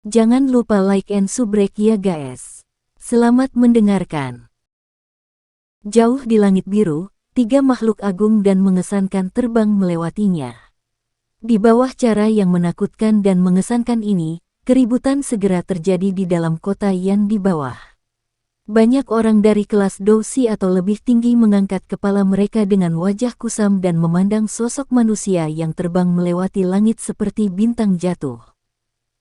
Jangan lupa like and subrek ya guys. Selamat mendengarkan. Jauh di langit biru, tiga makhluk agung dan mengesankan terbang melewatinya. Di bawah cara yang menakutkan dan mengesankan ini, keributan segera terjadi di dalam kota yang di bawah. Banyak orang dari kelas Dousi atau lebih tinggi mengangkat kepala mereka dengan wajah kusam dan memandang sosok manusia yang terbang melewati langit seperti bintang jatuh.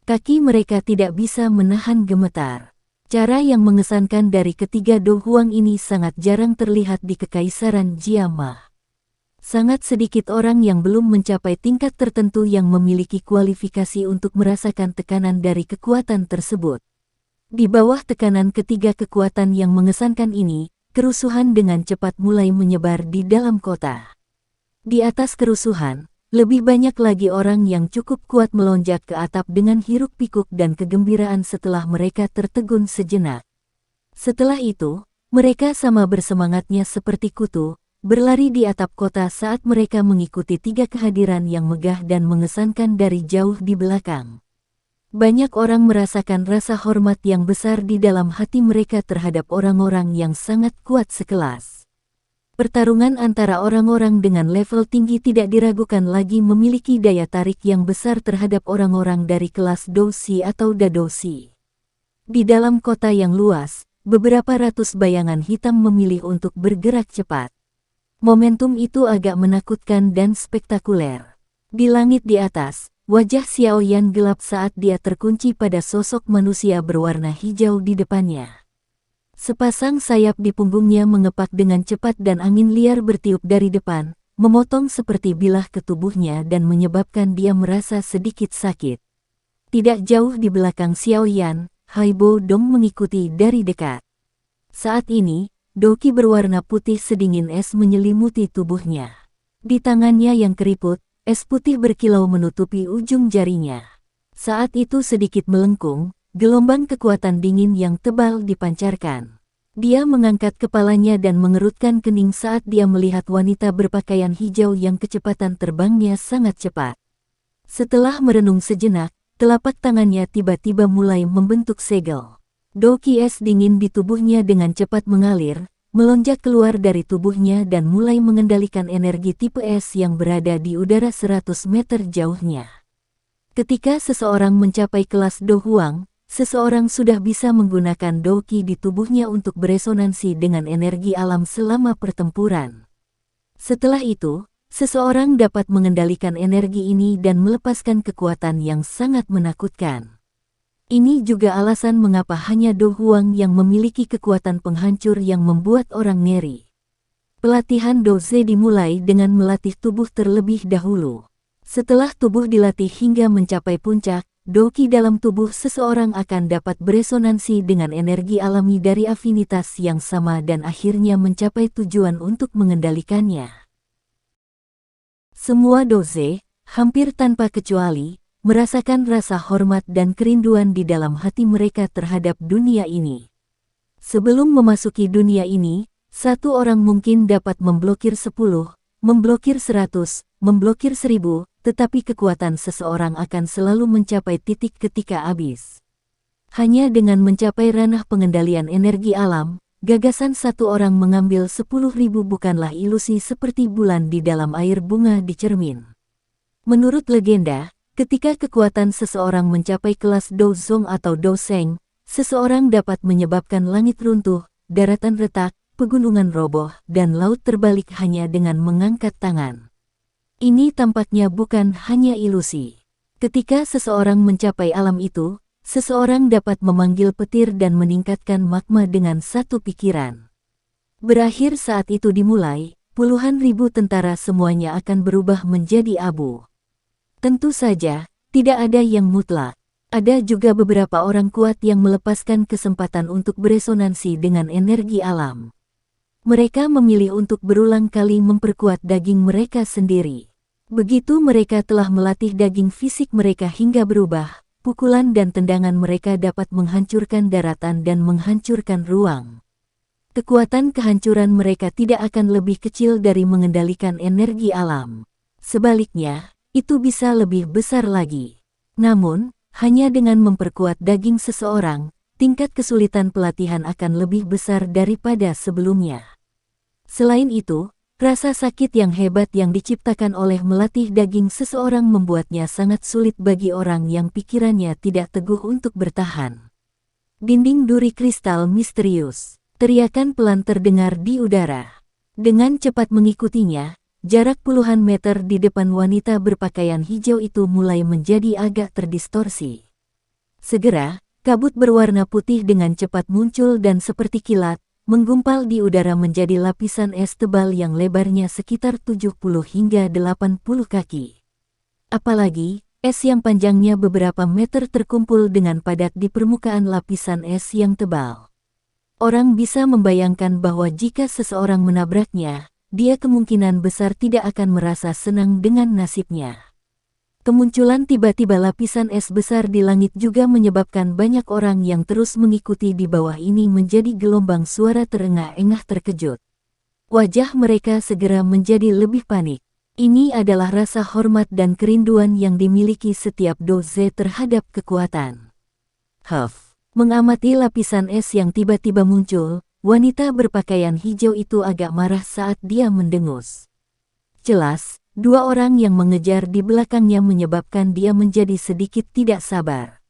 Kaki mereka tidak bisa menahan gemetar. Cara yang mengesankan dari ketiga Do Huang ini sangat jarang terlihat di Kekaisaran Jiama. Sangat sedikit orang yang belum mencapai tingkat tertentu yang memiliki kualifikasi untuk merasakan tekanan dari kekuatan tersebut. Di bawah tekanan ketiga kekuatan yang mengesankan ini, kerusuhan dengan cepat mulai menyebar di dalam kota. Di atas kerusuhan, lebih banyak lagi orang yang cukup kuat melonjak ke atap dengan hiruk-pikuk dan kegembiraan setelah mereka tertegun sejenak. Setelah itu, mereka sama bersemangatnya seperti kutu, berlari di atap kota saat mereka mengikuti tiga kehadiran yang megah dan mengesankan dari jauh di belakang. Banyak orang merasakan rasa hormat yang besar di dalam hati mereka terhadap orang-orang yang sangat kuat sekelas. Pertarungan antara orang-orang dengan level tinggi tidak diragukan lagi memiliki daya tarik yang besar terhadap orang-orang dari kelas Dousi atau Dadousi. Di dalam kota yang luas, beberapa ratus bayangan hitam memilih untuk bergerak cepat. Momentum itu agak menakutkan dan spektakuler. Di langit di atas, wajah Xiao Yan gelap saat dia terkunci pada sosok manusia berwarna hijau di depannya. Sepasang sayap di punggungnya mengepak dengan cepat dan angin liar bertiup dari depan, memotong seperti bilah ke tubuhnya dan menyebabkan dia merasa sedikit sakit. Tidak jauh di belakang Xiao Yan, Haibo Dong mengikuti dari dekat. Saat ini, doki berwarna putih sedingin es menyelimuti tubuhnya. Di tangannya yang keriput, es putih berkilau menutupi ujung jarinya. Saat itu sedikit melengkung, gelombang kekuatan dingin yang tebal dipancarkan. Dia mengangkat kepalanya dan mengerutkan kening saat dia melihat wanita berpakaian hijau yang kecepatan terbangnya sangat cepat. Setelah merenung sejenak, telapak tangannya tiba-tiba mulai membentuk segel. Doki es dingin di tubuhnya dengan cepat mengalir, melonjak keluar dari tubuhnya dan mulai mengendalikan energi tipe es yang berada di udara 100 meter jauhnya. Ketika seseorang mencapai kelas Do Huang, seseorang sudah bisa menggunakan doki di tubuhnya untuk beresonansi dengan energi alam selama pertempuran. Setelah itu, seseorang dapat mengendalikan energi ini dan melepaskan kekuatan yang sangat menakutkan. Ini juga alasan mengapa hanya Do Huang yang memiliki kekuatan penghancur yang membuat orang ngeri. Pelatihan Douze dimulai dengan melatih tubuh terlebih dahulu. Setelah tubuh dilatih hingga mencapai puncak, doki dalam tubuh seseorang akan dapat beresonansi dengan energi alami dari afinitas yang sama dan akhirnya mencapai tujuan untuk mengendalikannya. Semua Douze, hampir tanpa kecuali, merasakan rasa hormat dan kerinduan di dalam hati mereka terhadap dunia ini. Sebelum memasuki dunia ini, satu orang mungkin dapat memblokir 10, memblokir 100, memblokir 1000, tetapi kekuatan seseorang akan selalu mencapai titik ketika habis. Hanya dengan mencapai ranah pengendalian energi alam, gagasan satu orang mengambil 10.000 bukanlah ilusi seperti bulan di dalam air bunga di cermin. Menurut legenda, ketika kekuatan seseorang mencapai kelas Douzong atau Douseng, seseorang dapat menyebabkan langit runtuh, daratan retak, pegunungan roboh, dan laut terbalik hanya dengan mengangkat tangan. Ini tampaknya bukan hanya ilusi. Ketika seseorang mencapai alam itu, seseorang dapat memanggil petir dan meningkatkan magma dengan satu pikiran. Berakhir saat itu dimulai, puluhan ribu tentara semuanya akan berubah menjadi abu. Tentu saja, tidak ada yang mutlak. Ada juga beberapa orang kuat yang melepaskan kesempatan untuk beresonansi dengan energi alam. Mereka memilih untuk berulang kali memperkuat daging mereka sendiri. Begitu mereka telah melatih daging fisik mereka hingga berubah, pukulan dan tendangan mereka dapat menghancurkan daratan dan menghancurkan ruang. Kekuatan kehancuran mereka tidak akan lebih kecil dari mengendalikan energi alam. Sebaliknya, itu bisa lebih besar lagi. Namun, Hanya dengan memperkuat daging seseorang, tingkat kesulitan pelatihan akan lebih besar daripada sebelumnya. Selain itu, rasa sakit yang hebat yang diciptakan oleh melatih daging seseorang membuatnya sangat sulit bagi orang yang pikirannya tidak teguh untuk bertahan. Dinding duri kristal misterius. Teriakan pelan terdengar di udara. Dengan cepat mengikutinya, jarak puluhan meter di depan wanita berpakaian hijau itu mulai menjadi agak terdistorsi. Segera, kabut berwarna putih dengan cepat muncul dan seperti kilat, menggumpal di udara menjadi lapisan es tebal yang lebarnya sekitar 70 hingga 80 kaki. Apalagi, es yang panjangnya beberapa meter terkumpul dengan padat di permukaan lapisan es yang tebal. Orang bisa membayangkan bahwa jika seseorang menabraknya, dia kemungkinan besar tidak akan merasa senang dengan nasibnya. Kemunculan tiba-tiba lapisan es besar di langit juga menyebabkan banyak orang yang terus mengikuti di bawah ini menjadi gelombang suara terengah-engah terkejut. Wajah mereka segera menjadi lebih panik. Ini adalah rasa hormat dan kerinduan yang dimiliki setiap doze terhadap kekuatan. Mengamati lapisan es yang tiba-tiba muncul, wanita berpakaian hijau itu agak marah saat dia mendengus. Jelas, dua orang yang mengejar di belakangnya menyebabkan dia menjadi sedikit tidak sabar.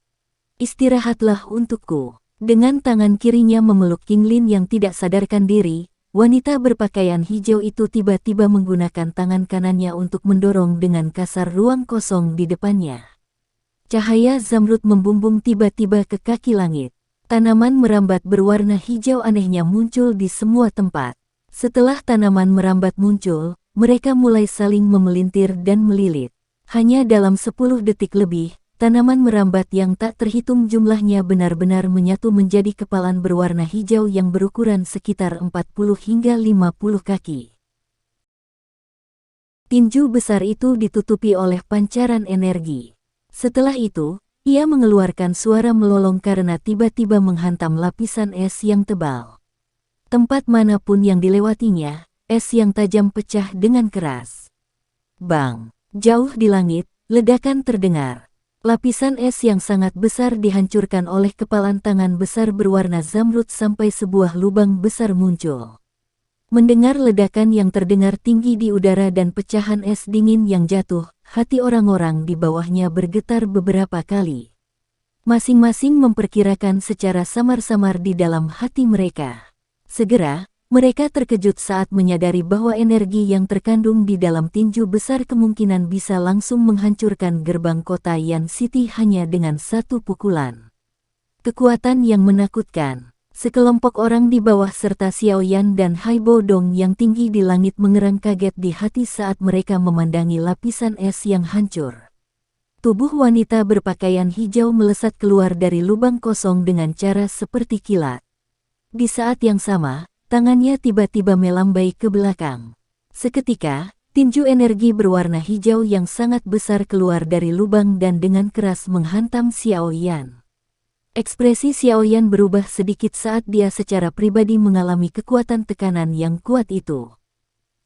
Istirahatlah untukku. Dengan tangan kirinya memeluk Qinglin yang tidak sadarkan diri, wanita berpakaian hijau itu tiba-tiba menggunakan tangan kanannya untuk mendorong dengan kasar ruang kosong di depannya. Cahaya zamrud membumbung tiba-tiba ke kaki langit. Tanaman merambat berwarna hijau anehnya muncul di semua tempat. Setelah tanaman merambat muncul, mereka mulai saling memelintir dan melilit. Hanya dalam 10 detik lebih, tanaman merambat yang tak terhitung jumlahnya benar-benar menyatu menjadi kepalan berwarna hijau yang berukuran sekitar 40 hingga 50 kaki. Tinju besar itu ditutupi oleh pancaran energi. Setelah itu, ia mengeluarkan suara melolong karena tiba-tiba menghantam lapisan es yang tebal. Tempat manapun yang dilewatinya, es yang tajam pecah dengan keras. Bang! Jauh di langit, ledakan terdengar. Lapisan es yang sangat besar dihancurkan oleh kepalan tangan besar berwarna zamrud sampai sebuah lubang besar muncul. Mendengar ledakan yang terdengar tinggi di udara dan pecahan es dingin yang jatuh, hati orang-orang di bawahnya bergetar beberapa kali. Masing-masing memperkirakan secara samar-samar di dalam hati mereka. Segera, mereka terkejut saat menyadari bahwa energi yang terkandung di dalam tinju besar kemungkinan bisa langsung menghancurkan gerbang kota Yan City hanya dengan satu pukulan. Kekuatan yang menakutkan. Sekelompok orang di bawah serta Xiao Yan dan Hai Bo Dong yang tinggi di langit mengerang kaget di hati saat mereka memandangi lapisan es yang hancur. Tubuh wanita berpakaian hijau melesat keluar dari lubang kosong dengan cara seperti kilat. Di saat yang sama, tangannya tiba-tiba melambai ke belakang. Seketika, tinju energi berwarna hijau yang sangat besar keluar dari lubang dan dengan keras menghantam Xiao Yan. Ekspresi Xiao Yan berubah sedikit saat dia secara pribadi mengalami kekuatan tekanan yang kuat itu.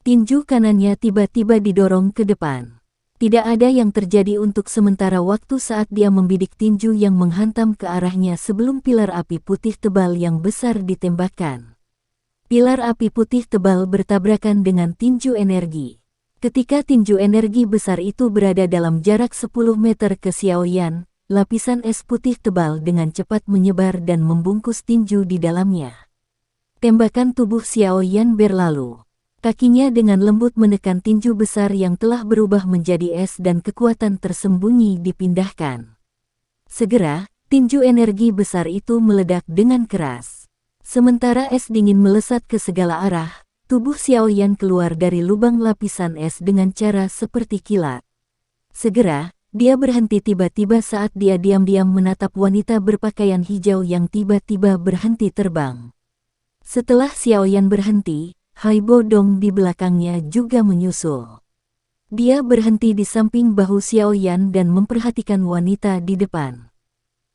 Tinju kanannya tiba-tiba didorong ke depan. Tidak ada yang terjadi untuk sementara waktu saat dia membidik tinju yang menghantam ke arahnya sebelum pilar api putih tebal yang besar ditembakkan. Pilar api putih tebal bertabrakan dengan tinju energi. Ketika tinju energi besar itu berada dalam jarak 10 meter ke Xiao Yan, lapisan es putih tebal dengan cepat menyebar dan membungkus tinju di dalamnya. Tembakan tubuh Xiao Yan berlalu. Kakinya dengan lembut menekan tinju besar yang telah berubah menjadi es dan kekuatan tersembunyi dipindahkan. Segera, tinju energi besar itu meledak dengan keras. Sementara es dingin melesat ke segala arah, tubuh Xiao Yan keluar dari lubang lapisan es dengan cara seperti kilat. Segera, dia berhenti tiba-tiba saat dia diam-diam menatap wanita berpakaian hijau yang tiba-tiba berhenti terbang. Setelah Xiao Yan berhenti, Hai Bo Dong di belakangnya juga menyusul. Dia berhenti di samping bahu Xiao Yan dan memperhatikan wanita di depan.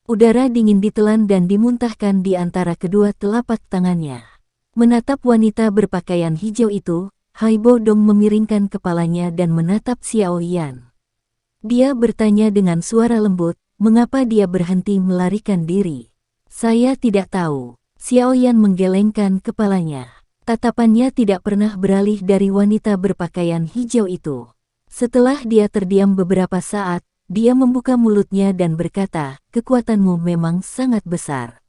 Udara dingin ditelan dan dimuntahkan di antara kedua telapak tangannya. Menatap wanita berpakaian hijau itu, Hai Bo Dong memiringkan kepalanya dan menatap Xiao Yan. Dia bertanya dengan suara lembut, mengapa dia berhenti melarikan diri? Saya tidak tahu. Xiaoyan menggelengkan kepalanya. Tatapannya tidak pernah beralih dari wanita berpakaian hijau itu. Setelah dia terdiam beberapa saat, dia membuka mulutnya dan berkata, "Kekuatanmu memang sangat besar.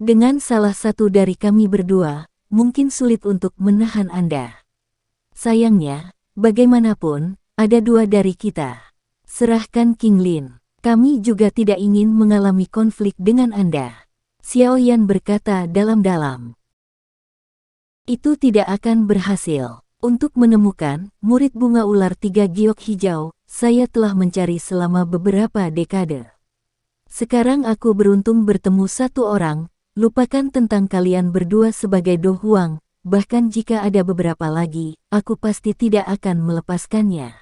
Dengan salah satu dari kami berdua, mungkin sulit untuk menahan Anda. Sayangnya, bagaimanapun, ada dua dari kita. Serahkan King Lin. Kami juga tidak ingin mengalami konflik dengan Anda." Xiaoyan berkata dalam-dalam. Itu tidak akan berhasil. Untuk menemukan murid bunga ular 3 giok hijau, saya telah mencari selama beberapa dekade. Sekarang aku beruntung bertemu satu orang, lupakan tentang kalian berdua sebagai Do Huang, bahkan jika ada beberapa lagi, aku pasti tidak akan melepaskannya.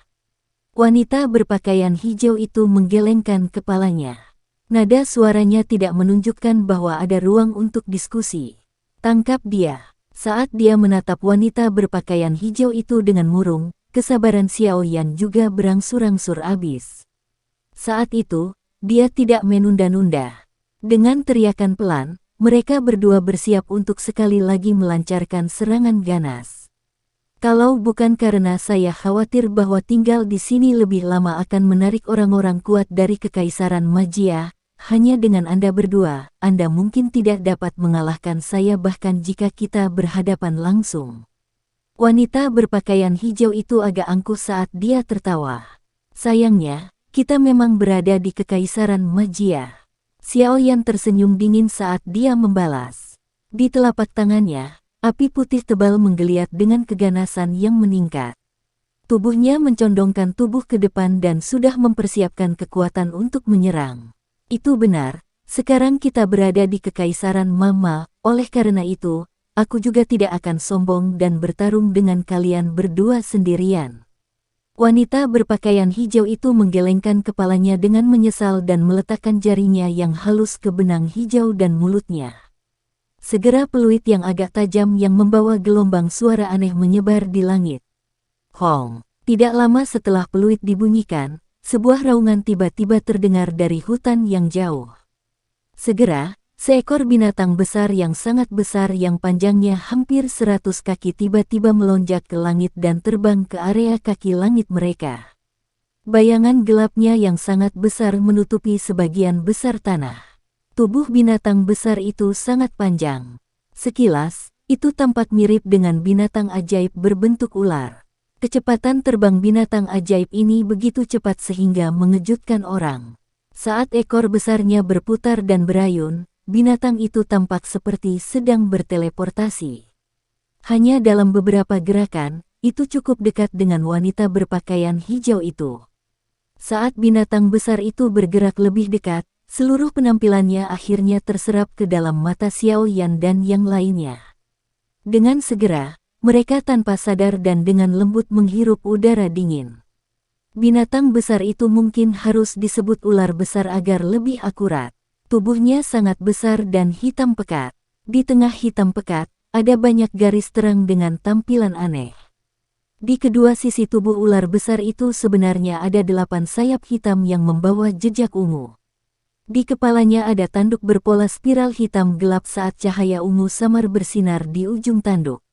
Wanita berpakaian hijau itu menggelengkan kepalanya. Nada suaranya tidak menunjukkan bahwa ada ruang untuk diskusi. Tangkap dia. Saat dia menatap wanita berpakaian hijau itu dengan murung, kesabaran Xiaoyan juga berangsur-angsur habis. Saat itu, dia tidak menunda-nunda. Dengan teriakan pelan, mereka berdua bersiap untuk sekali lagi melancarkan serangan ganas. Kalau bukan karena saya khawatir bahwa tinggal di sini lebih lama akan menarik orang-orang kuat dari Kekaisaran Magia, hanya dengan Anda berdua, Anda mungkin tidak dapat mengalahkan saya bahkan jika kita berhadapan langsung. Wanita berpakaian hijau itu agak angkuh saat dia tertawa. Sayangnya, kita memang berada di Kekaisaran Magia. Xiaoyan tersenyum dingin saat dia membalas. Di telapak tangannya, api putih tebal menggeliat dengan keganasan yang meningkat. Tubuhnya mencondongkan tubuh ke depan dan sudah mempersiapkan kekuatan untuk menyerang. Itu benar, sekarang kita berada di Kekaisaran Mama, oleh karena itu, aku juga tidak akan sombong dan bertarung dengan kalian berdua sendirian. Wanita berpakaian hijau itu menggelengkan kepalanya dengan menyesal dan meletakkan jarinya yang halus ke benang hijau dan mulutnya. Segera peluit yang agak tajam yang membawa gelombang suara aneh menyebar di langit. Hong! Tidak lama setelah peluit dibunyikan, sebuah raungan tiba-tiba terdengar dari hutan yang jauh. Segera, seekor binatang besar yang sangat besar yang panjangnya hampir 100 kaki tiba-tiba melonjak ke langit dan terbang ke area kaki langit mereka. Bayangan gelapnya yang sangat besar menutupi sebagian besar tanah. Tubuh binatang besar itu sangat panjang. Sekilas, itu tampak mirip dengan binatang ajaib berbentuk ular. Kecepatan terbang binatang ajaib ini begitu cepat sehingga mengejutkan orang. Saat ekor besarnya berputar dan berayun, binatang itu tampak seperti sedang berteleportasi. Hanya dalam beberapa gerakan, itu cukup dekat dengan wanita berpakaian hijau itu. Saat binatang besar itu bergerak lebih dekat, seluruh penampilannya akhirnya terserap ke dalam mata Xiaoyan dan yang lainnya. Dengan segera, mereka tanpa sadar dan dengan lembut menghirup udara dingin. Binatang besar itu mungkin harus disebut ular besar agar lebih akurat. Tubuhnya sangat besar dan hitam pekat. Di tengah hitam pekat, ada banyak garis terang dengan tampilan aneh. Di kedua sisi tubuh ular besar itu sebenarnya ada 8 sayap hitam yang membawa jejak ungu. Di kepalanya ada tanduk berpola spiral hitam gelap saat cahaya ungu samar bersinar di ujung tanduk.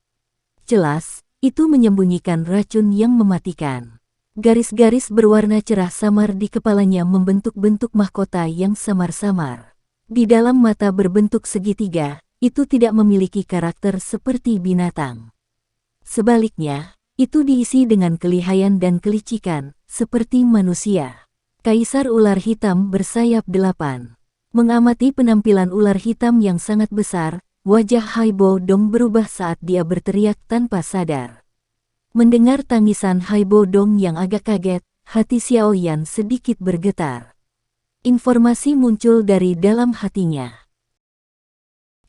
Jelas, itu menyembunyikan racun yang mematikan. Garis-garis berwarna cerah samar di kepalanya membentuk bentuk mahkota yang samar-samar. Di dalam mata berbentuk segitiga, itu tidak memiliki karakter seperti binatang. Sebaliknya, itu diisi dengan kelihayan dan kelicikan, seperti manusia. Kaisar ular hitam bersayap 8. Mengamati penampilan ular hitam yang sangat besar, wajah Haibo Dong berubah saat dia berteriak tanpa sadar. Mendengar tangisan Haibo Dong yang agak kaget, hati Xiaoyan sedikit bergetar. Informasi muncul dari dalam hatinya.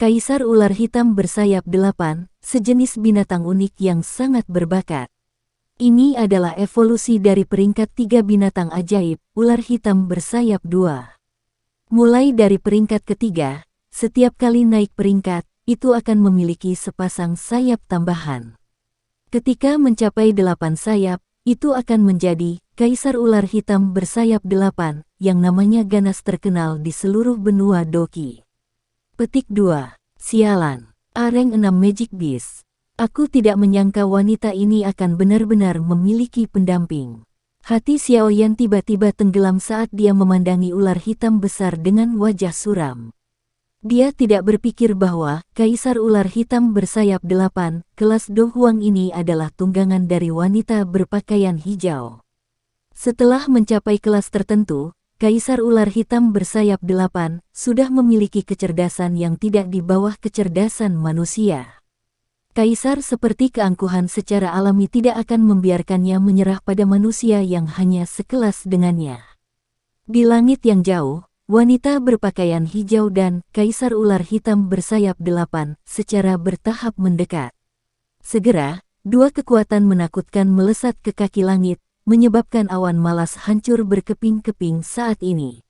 Kaisar ular hitam bersayap 8, sejenis binatang unik yang sangat berbakat. Ini adalah evolusi dari peringkat 3 binatang ajaib, ular hitam bersayap 2. Mulai dari peringkat ketiga, setiap kali naik peringkat, itu akan memiliki sepasang sayap tambahan. Ketika mencapai 8 sayap, itu akan menjadi Kaisar Ular Hitam Bersayap 8, yang namanya ganas terkenal di seluruh benua Doki. Petik 2. Sialan. Areng 6 Magic Beast. Aku tidak menyangka wanita ini akan benar-benar memiliki pendamping. Hati Xiaoyan tiba-tiba tenggelam saat dia memandangi ular hitam besar dengan wajah suram. Dia tidak berpikir bahwa Kaisar Ular Hitam Bersayap 8, kelas Do Huang ini adalah tunggangan dari wanita berpakaian hijau. Setelah mencapai kelas tertentu, Kaisar Ular Hitam Bersayap 8 sudah memiliki kecerdasan yang tidak di bawah kecerdasan manusia. Kaisar seperti keangkuhan secara alami tidak akan membiarkannya menyerah pada manusia yang hanya sekelas dengannya. Di langit yang jauh, wanita berpakaian hijau dan Kaisar Ular Hitam Bersayap 8 secara bertahap mendekat. Segera, dua kekuatan menakutkan melesat ke kaki langit, menyebabkan awan malas hancur berkeping-keping saat ini.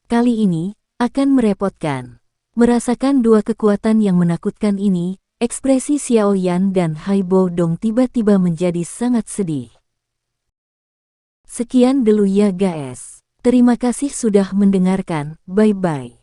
Kali ini, akan merepotkan. Merasakan dua kekuatan yang menakutkan ini, ekspresi Xiaoyan dan Haibo Dong tiba-tiba menjadi sangat sedih. Sekian dulu ya guys. Terima kasih sudah mendengarkan, bye-bye.